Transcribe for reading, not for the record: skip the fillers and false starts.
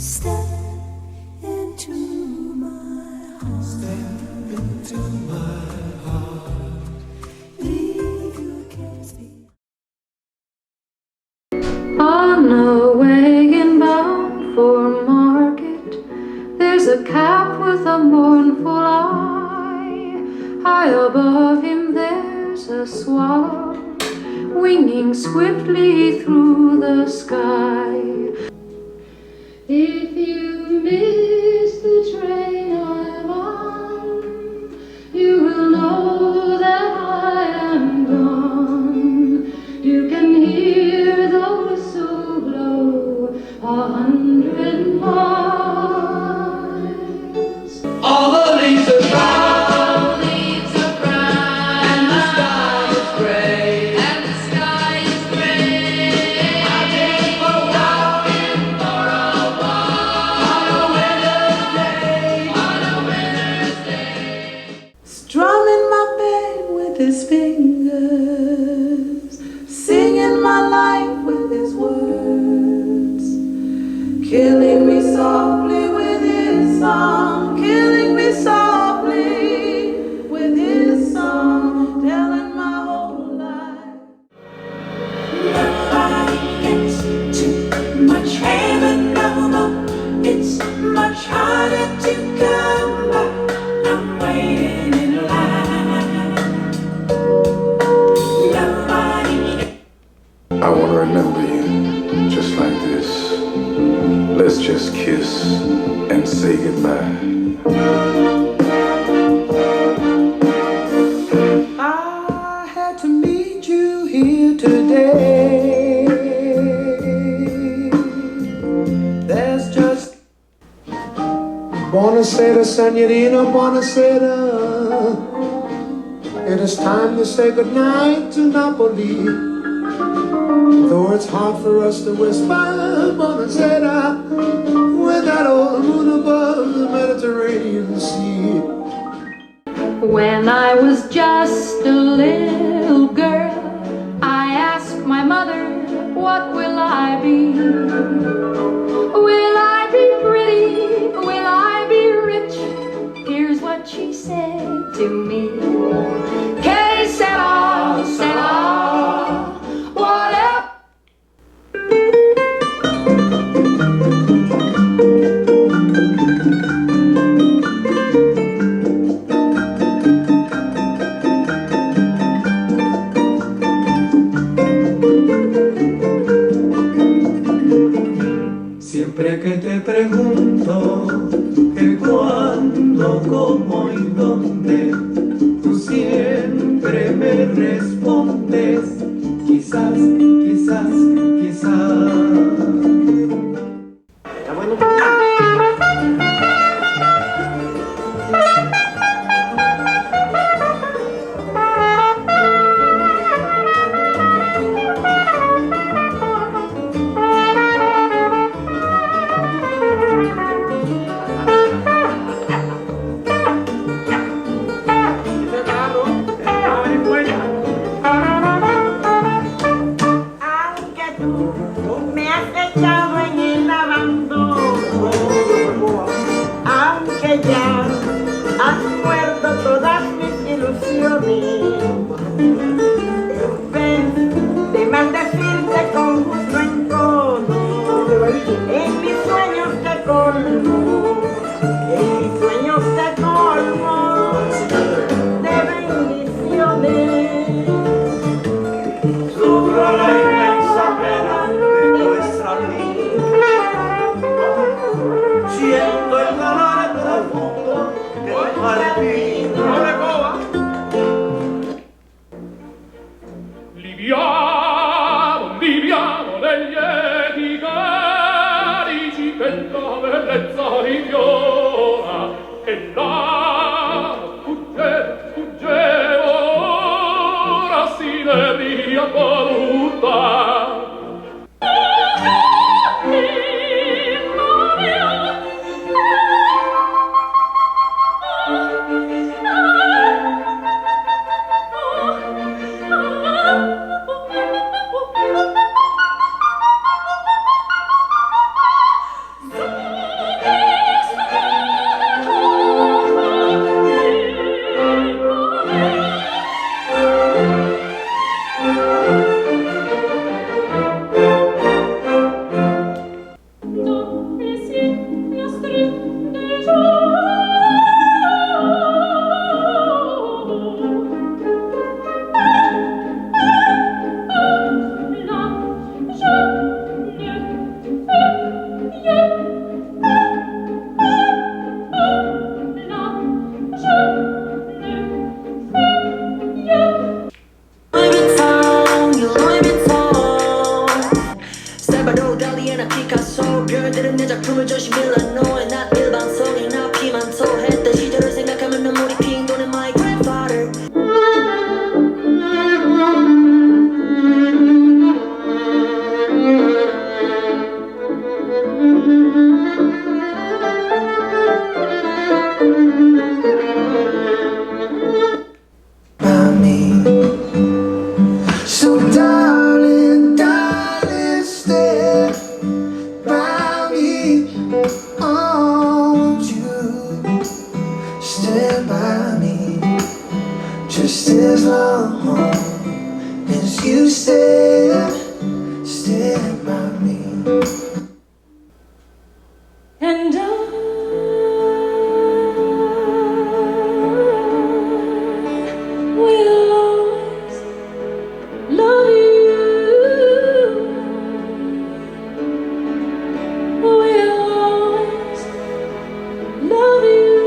Step into my heart. Step into my heart. Leave your cares behind. On a wagon bound for market, there's a calf with a mournful eye. High above him there's a swallow winging swiftly through the sky. If you miss the train I'm on, you will know that I am gone. You can hear the whistle blow 100 miles. All the leaves are brown. Strumming my pain with his fingers, singing my life with his words, killing me softly with his song, killing me softly with his song, telling my whole life. Nobody gets too much heaven, no more. It's much harder to come back. I'm waiting in line. Nobody. I want to remember you just like this. Let's just kiss and say goodbye. I had to meet you here today. There's just Buonasera, Signorina, buonasera. It is time to say goodnight to Napoli. Though it's hard for us to whisper buonasera with that old moon above the Mediterranean Sea. When I was just a little girl, I asked my mother, what will I be? Will I be pretty? Will I be rich? Here's what she said to me. Que sera, sera, whatever. Siempre que te pregunto que cuándo, cómo y dónde, tú siempre me respondes, quizás, quizás, quizás. Aunque tú me has echado en el abandono, aunque ya has muerto todas mis ilusiones, ven de maldecirte con gusto en tono, en mis sueños te colmo, en mis sueños te colmo de bendiciones. Sufro la inmensa pena de nuestra vida, siento el dolor profundo de tu jardín. Liviamo negli echi carici per la bellezza 춤을 춰 시밀라노에 나 일방송에 나 피만 토했던 시절을 생각하면 눈물이 핑 도는 my grandfather. So darling, darling, stay by me. Oh, won't you stay by me? Just as long as you stay by me. And will always love you. Will always love you.